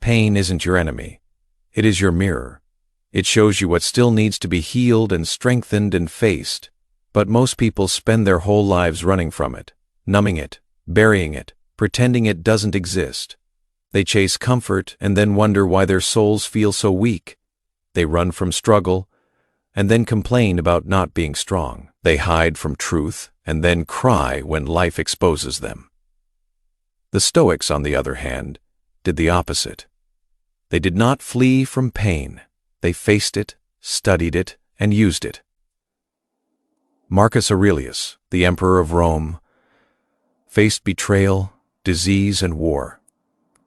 Pain isn't your enemy. It is your mirror. It shows you what still needs to be healed and strengthened and faced. But most people spend their whole lives running from it, numbing it, burying it, pretending it doesn't exist. They chase comfort and then wonder why their souls feel so weak. They run from struggle and then complain about not being strong. They hide from truth and then cry when life exposes them. The Stoics, on the other hand, did the opposite. They did not flee from pain. They faced it, studied it, and used it. Marcus Aurelius, the emperor of Rome, faced betrayal, disease, and war.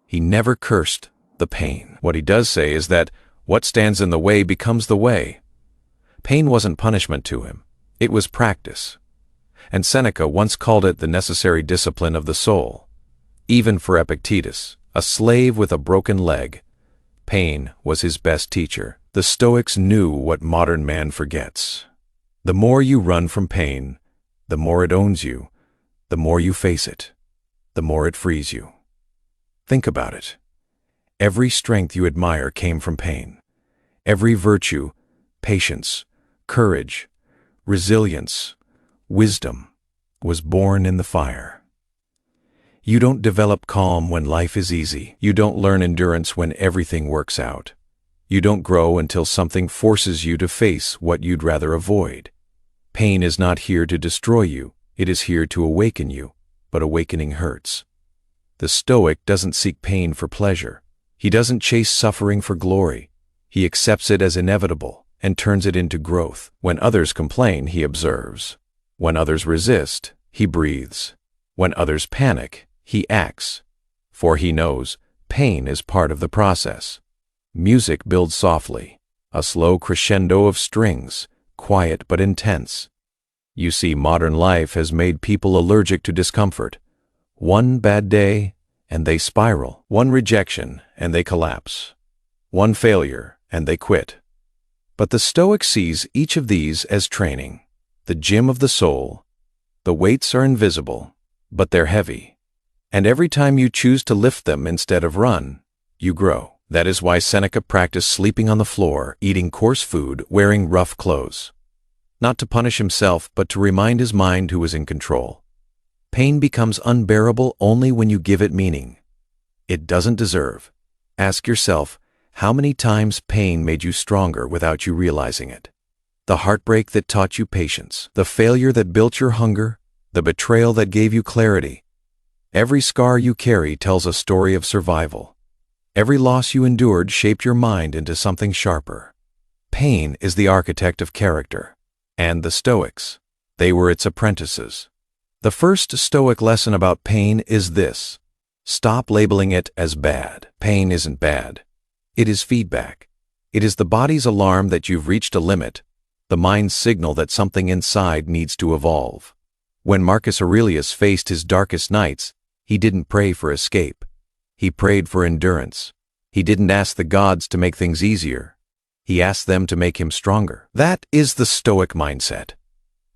He never cursed the pain. What he does say is that what stands in the way becomes the way. Pain wasn't punishment to him. It was practice. And Seneca once called it the necessary discipline of the soul. Even for Epictetus, a slave with a broken leg, pain was his best teacher. The Stoics knew what modern man forgets. The more you run from pain, the more it owns you, the more you face it, the more it frees you. Think about it. Every strength you admire came from pain. Every virtue, patience, courage, resilience, wisdom, was born in the fire. You don't develop calm when life is easy. You don't learn endurance when everything works out. You don't grow until something forces you to face what you'd rather avoid. Pain is not here to destroy you. It is here to awaken you, but awakening hurts. The Stoic doesn't seek pain for pleasure. He doesn't chase suffering for glory. He accepts it as inevitable and turns it into growth. When others complain, he observes. When others resist, he breathes. When others panic, he acts. For he knows pain is part of the process. Music builds softly, a slow crescendo of strings, quiet but intense. You see, modern life has made people allergic to discomfort. One bad day, and they spiral. One rejection, and they collapse. One failure, and they quit. But the Stoic sees each of these as training, the gym of the soul. The weights are invisible, but they're heavy. And every time you choose to lift them instead of run, you grow. That is why Seneca practiced sleeping on the floor, eating coarse food, wearing rough clothes. Not to punish himself, but to remind his mind who was in control. Pain becomes unbearable only when you give it meaning. It doesn't deserve. Ask yourself, how many times pain made you stronger without you realizing it? The heartbreak that taught you patience, the failure that built your hunger, the betrayal that gave you clarity. Every scar you carry tells a story of survival. Every loss you endured shaped your mind into something sharper. Pain is the architect of character. And the Stoics, they were its apprentices. The first Stoic lesson about pain is this: stop labeling it as bad. Pain isn't bad. It is feedback. It is the body's alarm that you've reached a limit, the mind's signal that something inside needs to evolve. When Marcus Aurelius faced his darkest nights, he didn't pray for escape. He prayed for endurance. He didn't ask the gods to make things easier. He asked them to make him stronger. That is the Stoic mindset.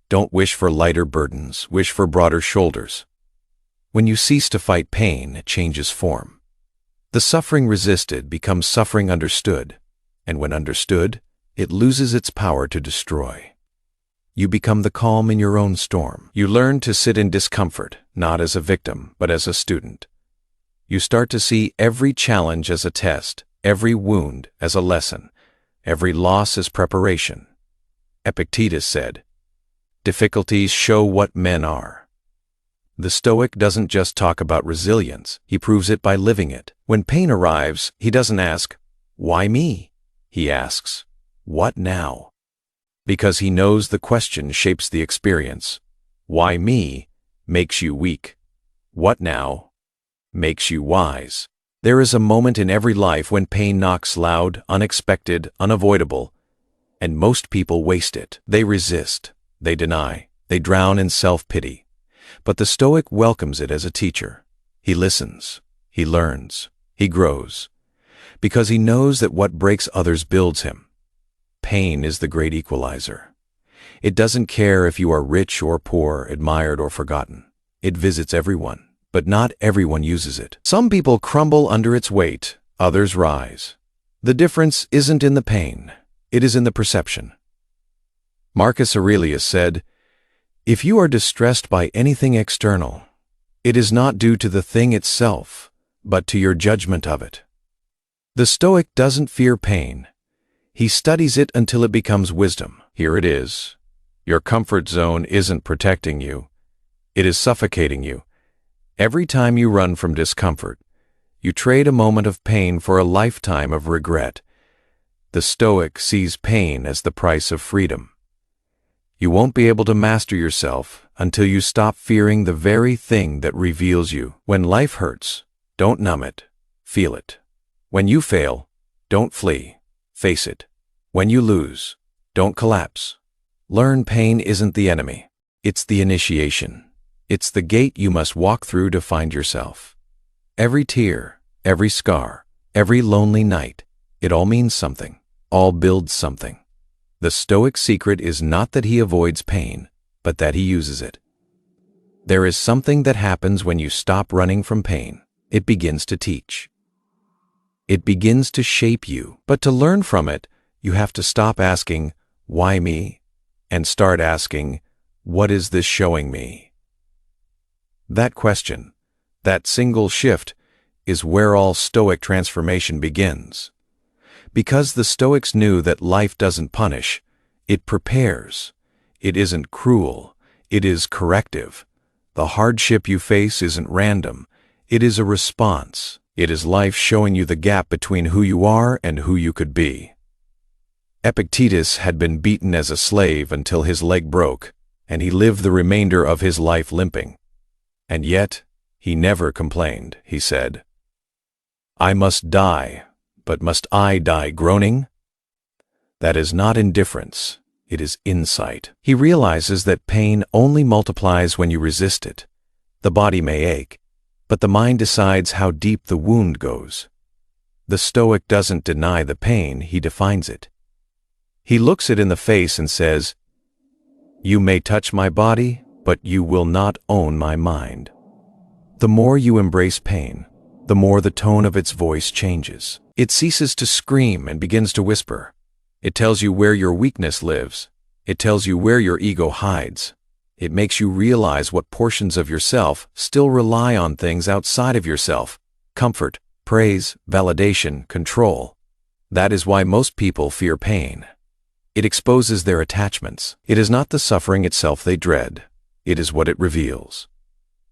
Don't wish for lighter burdens, wish for broader shoulders. When you cease to fight pain, it changes form. The suffering resisted becomes suffering understood, and when understood, it loses its power to destroy. You become the calm in your own storm. You learn to sit in discomfort, not as a victim, but as a student. You start to see every challenge as a test, every wound as a lesson, every loss as preparation. Epictetus said, "Difficulties show what men are." The Stoic doesn't just talk about resilience, he proves it by living it. When pain arrives, he doesn't ask, "Why me?" He asks, "What now?" Because he knows the question shapes the experience. Why me makes you weak. What now makes you wise. There is a moment in every life when pain knocks loud, unexpected, unavoidable, and most people waste it. They resist, they deny, they drown in self-pity. But the Stoic welcomes it as a teacher. He listens, he learns, he grows, because he knows that what breaks others builds him. Pain is the great equalizer. It doesn't care if you are rich or poor, admired or forgotten. It visits everyone. But not everyone uses it. Some people crumble under its weight, others rise. The difference isn't in the pain, it is in the perception. Marcus Aurelius said, "If you are distressed by anything external, it is not due to the thing itself, but to your judgment of it." The Stoic doesn't fear pain. He studies it until it becomes wisdom. Here it is. Your comfort zone isn't protecting you. It is suffocating you. Every time you run from discomfort, you trade a moment of pain for a lifetime of regret. The Stoic sees pain as the price of freedom. You won't be able to master yourself until you stop fearing the very thing that reveals you. When life hurts, don't numb it, feel it. When you fail, don't flee, face it. When you lose, don't collapse. Learn pain isn't the enemy, it's the initiation. It's the gate you must walk through to find yourself. Every tear, every scar, every lonely night, it all means something, all builds something. The Stoic secret is not that he avoids pain, but that he uses it. There is something that happens when you stop running from pain. It begins to teach. It begins to shape you. But to learn from it, you have to stop asking, "Why me?" and start asking, "What is this showing me?" That question, that single shift, is where all Stoic transformation begins. Because the Stoics knew that life doesn't punish, it prepares. It isn't cruel, it is corrective. The hardship you face isn't random, it is a response. It is life showing you the gap between who you are and who you could be. Epictetus had been beaten as a slave until his leg broke, and he lived the remainder of his life limping. And yet, he never complained. He said, "I must die, but must I die groaning?" That is not indifference, it is insight. He realizes that pain only multiplies when you resist it. The body may ache, but the mind decides how deep the wound goes. The Stoic doesn't deny the pain, he defines it. He looks it in the face and says, "You may touch my body, but you will not own my mind." The more you embrace pain, the more the tone of its voice changes. It ceases to scream and begins to whisper. It tells you where your weakness lives. It tells you where your ego hides. It makes you realize what portions of yourself still rely on things outside of yourself: comfort, praise, validation, control. That is why most people fear pain. It exposes their attachments. It is not the suffering itself they dread. It is what it reveals.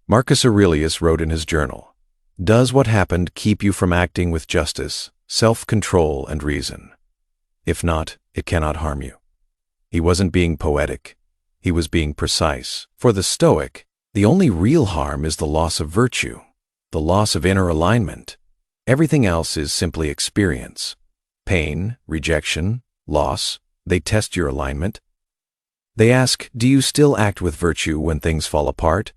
Marcus Aurelius wrote in his journal, "Does what happened keep you from acting with justice, self-control, and reason? If not, it cannot harm you." He wasn't being poetic. He was being precise. For the Stoic, the only real harm is the loss of virtue, the loss of inner alignment. Everything else is simply experience. Pain, rejection, loss, they test your alignment. They ask, do you still act with virtue when things fall apart?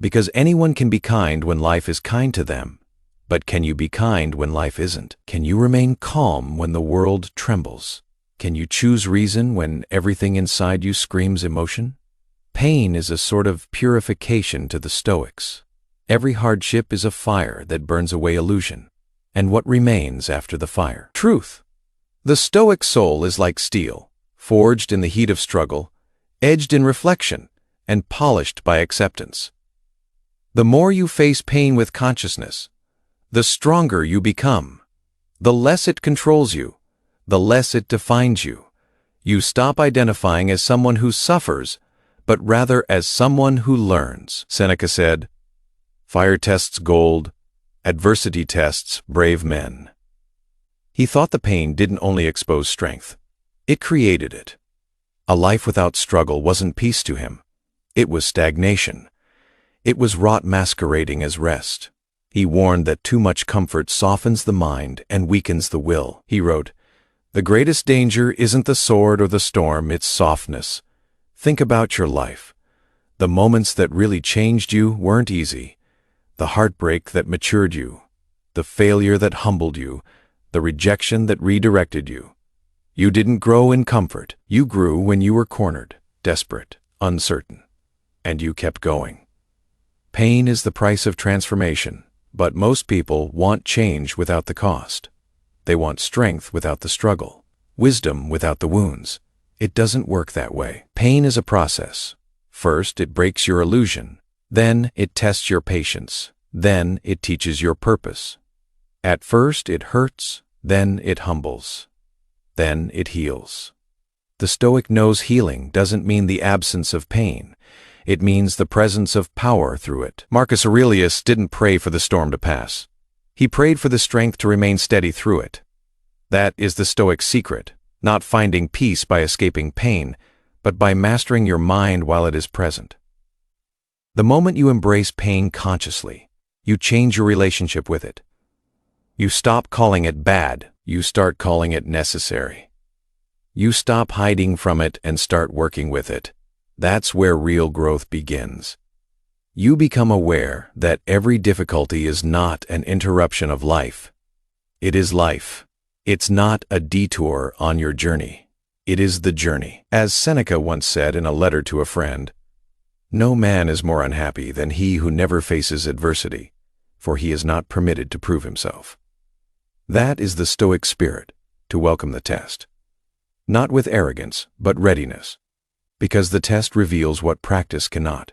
Because anyone can be kind when life is kind to them. But can you be kind when life isn't? Can you remain calm when the world trembles? Can you choose reason when everything inside you screams emotion? Pain is a sort of purification to the Stoics. Every hardship is a fire that burns away illusion. And what remains after the fire? Truth. The Stoic soul is like steel, forged in the heat of struggle, edged in reflection, and polished by acceptance. The more you face pain with consciousness, the stronger you become. The less it controls you, the less it defines you. You stop identifying as someone who suffers, but rather as someone who learns. Seneca said, "Fire tests gold, adversity tests brave men." He thought the pain didn't only expose strength, it created it. A life without struggle wasn't peace to him. It was stagnation. It was rot masquerading as rest. He warned that too much comfort softens the mind and weakens the will. He wrote, "The greatest danger isn't the sword or the storm, it's softness. Think about your life. The moments that really changed you weren't easy. The heartbreak that matured you, the failure that humbled you, the rejection that redirected you. You didn't grow in comfort. You grew when you were cornered, desperate, uncertain. And you kept going." Pain is the price of transformation, but most people want change without the cost. They want strength without the struggle, wisdom without the wounds. It doesn't work that way. Pain is a process. First, it breaks your illusion. Then, it tests your patience. Then, it teaches your purpose. At first, it hurts. Then, it humbles. Then, it heals. The Stoic knows healing doesn't mean the absence of pain. It means the presence of power through it. Marcus Aurelius didn't pray for the storm to pass. He prayed for the strength to remain steady through it. That is the Stoic secret, not finding peace by escaping pain, but by mastering your mind while it is present. The moment you embrace pain consciously, you change your relationship with it. You stop calling it bad, you start calling it necessary. You stop hiding from it and start working with it. That's where real growth begins. You become aware that every difficulty is not an interruption of life. It is life. It's not a detour on your journey. It is the journey. As Seneca once said in a letter to a friend, "No man is more unhappy than he who never faces adversity, for he is not permitted to prove himself." That is the Stoic spirit, to welcome the test. Not with arrogance, but readiness. Because the test reveals what practice cannot.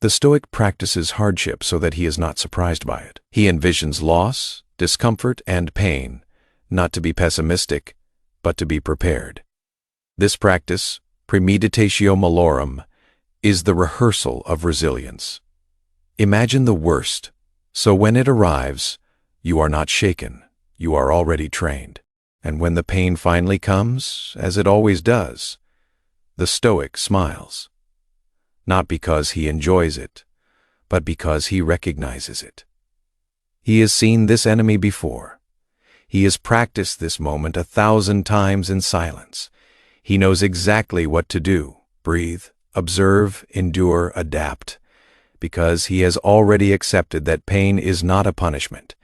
The Stoic practices hardship so that he is not surprised by it. He envisions loss, discomfort, and pain, not to be pessimistic, but to be prepared. This practice, premeditatio malorum, is the rehearsal of resilience. Imagine the worst, so when it arrives, you are not shaken, you are already trained. And when the pain finally comes, as it always does, the Stoic smiles. Not because he enjoys it, but because he recognizes it. He has seen this enemy before. He has practiced this moment 1,000 times in silence. He knows exactly what to do: breathe, observe, endure, adapt, because he has already accepted that pain is not a punishment.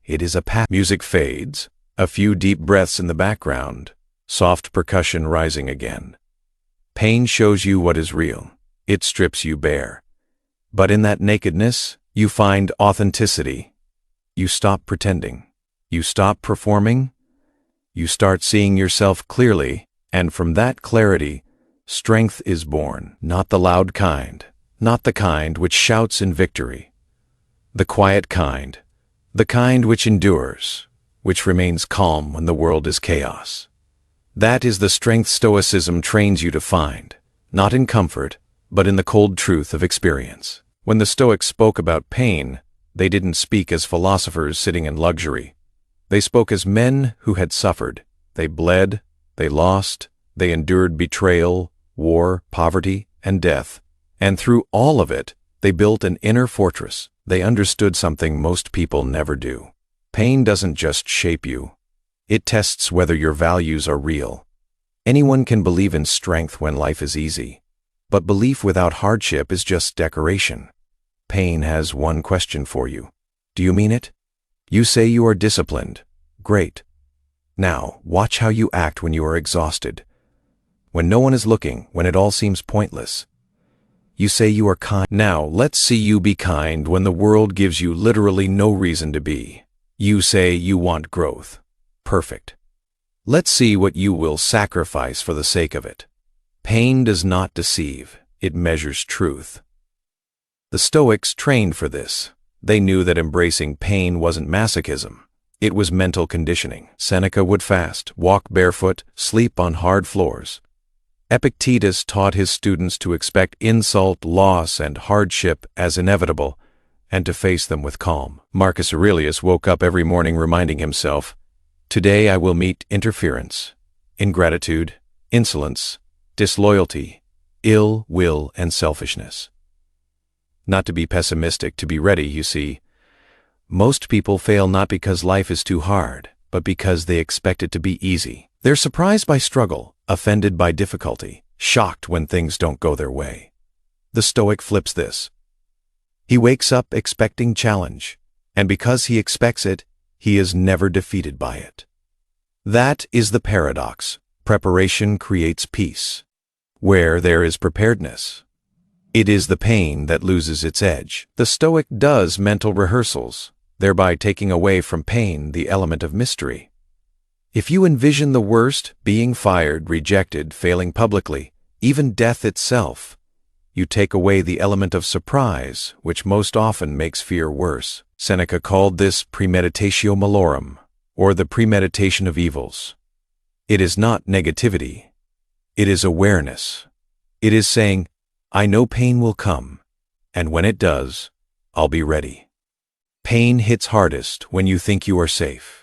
It is a path. Music fades, a few deep breaths in the background, soft percussion rising again. Pain shows you what is real. It strips you bare. But in that nakedness, you find authenticity. You stop pretending. You stop performing. You start seeing yourself clearly, and from that clarity, strength is born. Not the loud kind, not the kind which shouts in victory. The quiet kind, the kind which endures, which remains calm when the world is chaos. That is the strength Stoicism trains you to find, not in comfort, but in the cold truth of experience. When the Stoics spoke about pain, they didn't speak as philosophers sitting in luxury. They spoke as men who had suffered. They bled, they lost, they endured betrayal, war, poverty, and death. And through all of it, they built an inner fortress. They understood something most people never do. Pain doesn't just shape you. It tests whether your values are real. Anyone can believe in strength when life is easy. But belief without hardship is just decoration. Pain has one question for you. Do you mean it? You say you are disciplined. Great. Now, watch how you act when you are exhausted. When no one is looking, when it all seems pointless. You say you are kind. Now, let's see you be kind when the world gives you literally no reason to be. You say you want growth. Perfect. Let's see what you will sacrifice for the sake of it. Pain does not deceive, it measures truth. The Stoics trained for this. They knew that embracing pain wasn't masochism. It was mental conditioning. Seneca would fast, walk barefoot, sleep on hard floors. Epictetus taught his students to expect insult, loss, and hardship as inevitable, and to face them with calm. Marcus Aurelius woke up every morning reminding himself, "Today I will meet interference, ingratitude, insolence, disloyalty, ill will, and selfishness." Not to be pessimistic, to be ready, you see. Most people fail not because life is too hard, but because they expect it to be easy. They're surprised by struggle, offended by difficulty, shocked when things don't go their way. The Stoic flips this. He wakes up expecting challenge, and because he expects it, he is never defeated by it. That is the paradox. Preparation creates peace. Where there is preparedness, it is the pain that loses its edge. The Stoic does mental rehearsals, thereby taking away from pain the element of mystery. If you envision the worst, being fired, rejected, failing publicly, even death itself, you take away the element of surprise, which most often makes fear worse. Seneca called this premeditatio malorum, or the premeditation of evils. It is not negativity. It is awareness. It is saying, I know pain will come, and when it does, I'll be ready. Pain hits hardest when you think you are safe.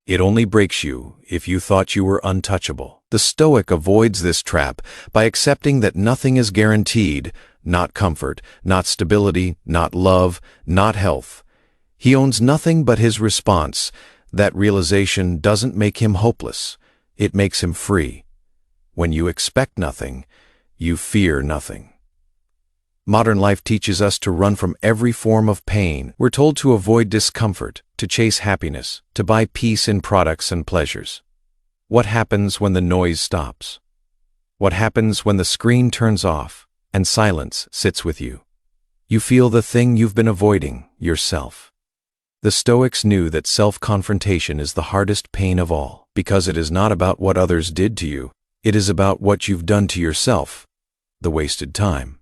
It only breaks you if you thought you were untouchable. The Stoic avoids this trap by accepting that nothing is guaranteed, not comfort, not stability, not love, not health. He owns nothing but his response. That realization doesn't make him hopeless. It makes him free. When you expect nothing, you fear nothing. Modern life teaches us to run from every form of pain. We're told to avoid discomfort, to chase happiness, to buy peace in products and pleasures. What happens when the noise stops? What happens when the screen turns off and silence sits with you? You feel the thing you've been avoiding, yourself. The Stoics knew that self-confrontation is the hardest pain of all, because it is not about what others did to you. It is about what you've done to yourself, the wasted time,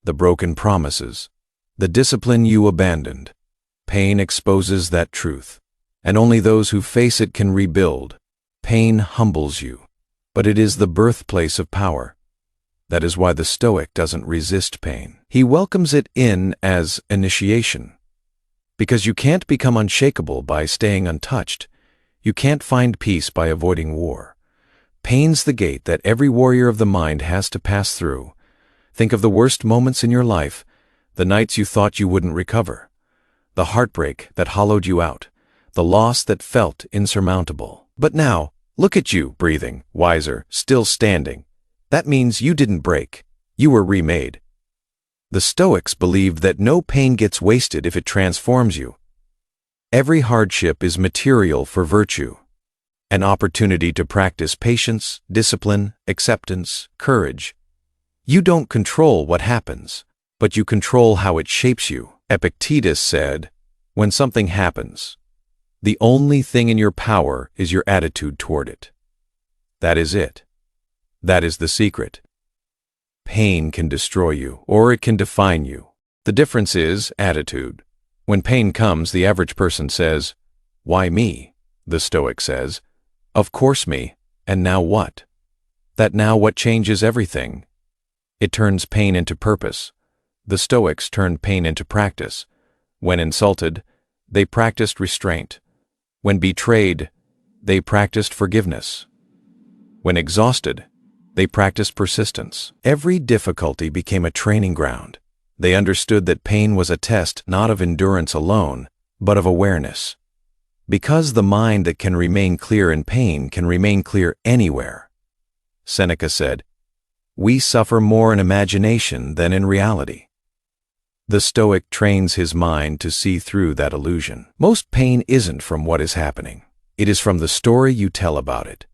the broken promises, the discipline you abandoned. Pain exposes that truth, and only those who face it can rebuild. Pain humbles you, but it is the birthplace of power. That is why the Stoic doesn't resist pain. He welcomes it in as initiation. Because you can't become unshakable by staying untouched. You can't find peace by avoiding war. Pain's the gate that every warrior of the mind has to pass through. Think of the worst moments in your life, the nights you thought you wouldn't recover, the heartbreak that hollowed you out, the loss that felt insurmountable. But now, look at you, breathing, wiser, still standing. That means you didn't break. You were remade. The Stoics believed that no pain gets wasted if it transforms you. Every hardship is material for virtue, an opportunity to practice patience, discipline, acceptance, courage. You don't control what happens, but you control how it shapes you. Epictetus said, when something happens, the only thing in your power is your attitude toward it. That is it. That is the secret. Pain can destroy you, or it can define you. The difference is attitude. When pain comes, the average person says, why me? The Stoic says, of course me, and now what? That now what changes everything. It turns pain into purpose. The Stoics turned pain into practice. When insulted, they practiced restraint. When betrayed, they practiced forgiveness. When exhausted, they practiced persistence. Every difficulty became a training ground. They understood that pain was a test not of endurance alone, but of awareness. Because the mind that can remain clear in pain can remain clear anywhere. Seneca said, we suffer more in imagination than in reality. The Stoic trains his mind to see through that illusion. Most pain isn't from what is happening. It is from the story you tell about it.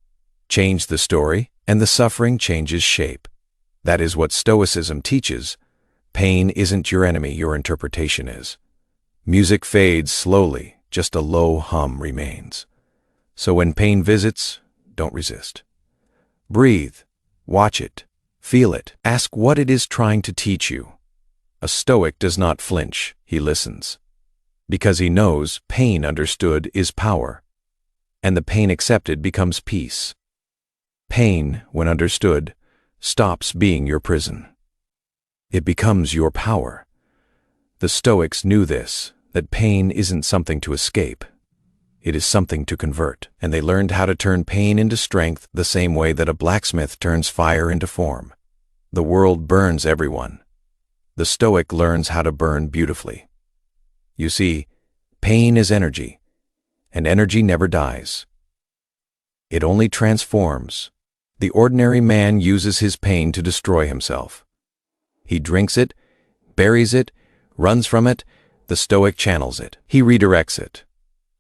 Change the story, and the suffering changes shape. That is what Stoicism teaches. Pain isn't your enemy, your interpretation is. Music fades slowly, just a low hum remains. So when pain visits, don't resist. Breathe, watch it, feel it, ask what it is trying to teach you. A Stoic does not flinch, he listens. Because he knows pain understood is power, and the pain accepted becomes peace. Pain, when understood, stops being your prison. It becomes your power. The Stoics knew this, that pain isn't something to escape. It is something to convert, and they learned how to turn pain into strength the same way that a blacksmith turns fire into form. The world burns everyone. The Stoic learns how to burn beautifully. You see, pain is energy, and energy never dies. It only transforms. The ordinary man uses his pain to destroy himself. He drinks it, buries it, runs from it. The Stoic channels it. He redirects it.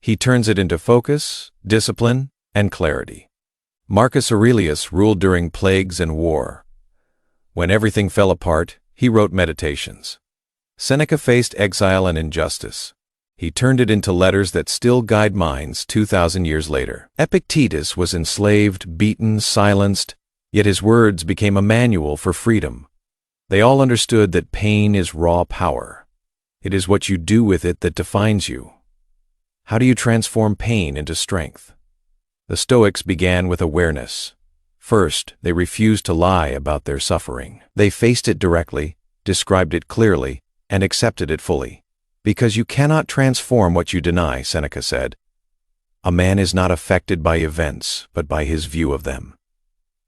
He turns it into focus, discipline, and clarity. Marcus Aurelius ruled during plagues and war. When everything fell apart, he wrote meditations. Seneca faced exile and injustice. He turned it into letters that still guide minds 2,000 years later. Epictetus was enslaved, beaten, silenced, yet his words became a manual for freedom. They all understood that pain is raw power. It is what you do with it that defines you. How do you transform pain into strength? The Stoics began with awareness. First, they refused to lie about their suffering. They faced it directly, described it clearly, and accepted it fully. Because you cannot transform what you deny, Seneca said. A man is not affected by events, but by his view of them.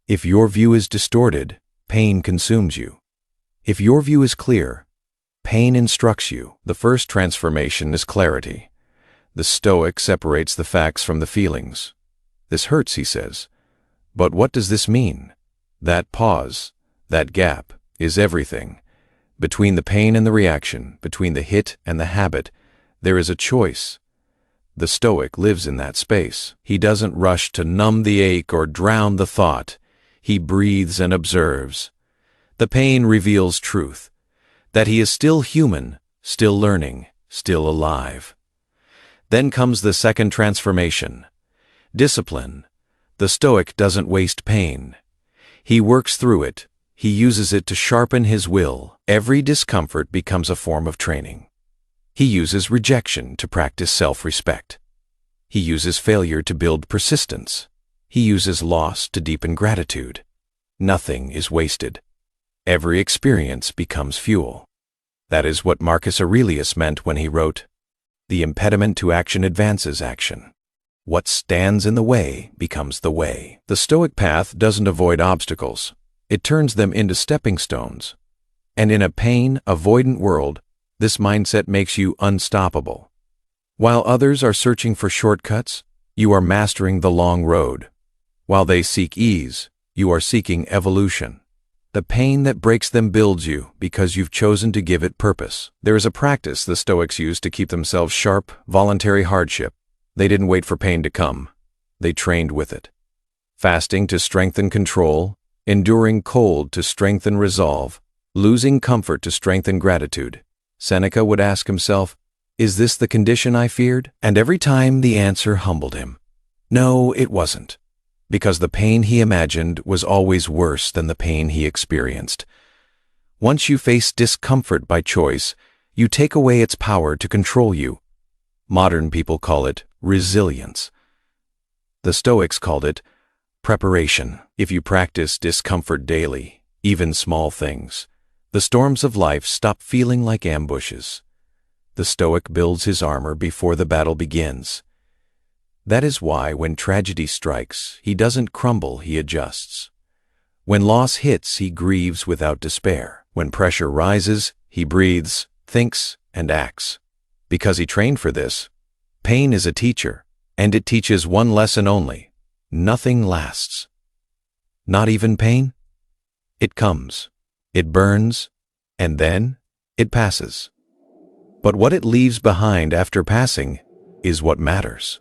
If your view is distorted, pain consumes you. If your view is clear, pain instructs you. The first transformation is clarity. The Stoic separates the facts from the feelings. This hurts, he says. But what does this mean? That pause, that gap, is everything. Between the pain and the reaction, between the hit and the habit, there is a choice. The Stoic lives in that space. He doesn't rush to numb the ache or drown the thought. He breathes and observes. The pain reveals truth, that he is still human, still learning, still alive. Then comes the second transformation. Discipline. The Stoic doesn't waste pain. He works through it. He uses it to sharpen his will. Every discomfort becomes a form of training. He uses rejection to practice self-respect. He uses failure to build persistence. He uses loss to deepen gratitude. Nothing is wasted. Every experience becomes fuel. That is what Marcus Aurelius meant when he wrote, "The impediment to action advances action. What stands in the way becomes the way." The Stoic path doesn't avoid obstacles. It turns them into stepping stones. And in a pain-avoidant world, this mindset makes you unstoppable. While others are searching for shortcuts, you are mastering the long road. While they seek ease, you are seeking evolution. The pain that breaks them builds you because you've chosen to give it purpose. There is a practice the Stoics used to keep themselves sharp, voluntary hardship. They didn't wait for pain to come. They trained with it. Fasting to strengthen control, enduring cold to strengthen resolve, losing comfort to strengthen gratitude. Seneca would ask himself, "Is this the condition I feared?" And every time the answer humbled him. No, it wasn't. Because the pain he imagined was always worse than the pain he experienced. Once you face discomfort by choice, you take away its power to control you. Modern people call it resilience. The Stoics called it preparation. If you practice discomfort daily, even small things, the storms of life stop feeling like ambushes. The Stoic builds his armor before the battle begins. That is why when tragedy strikes, he doesn't crumble, he adjusts. When loss hits, he grieves without despair. When pressure rises, he breathes, thinks, and acts. Because he trained for this, pain is a teacher, and it teaches one lesson only. Nothing lasts. Not even pain? It comes, it burns, and then it passes. But what it leaves behind after passing is what matters.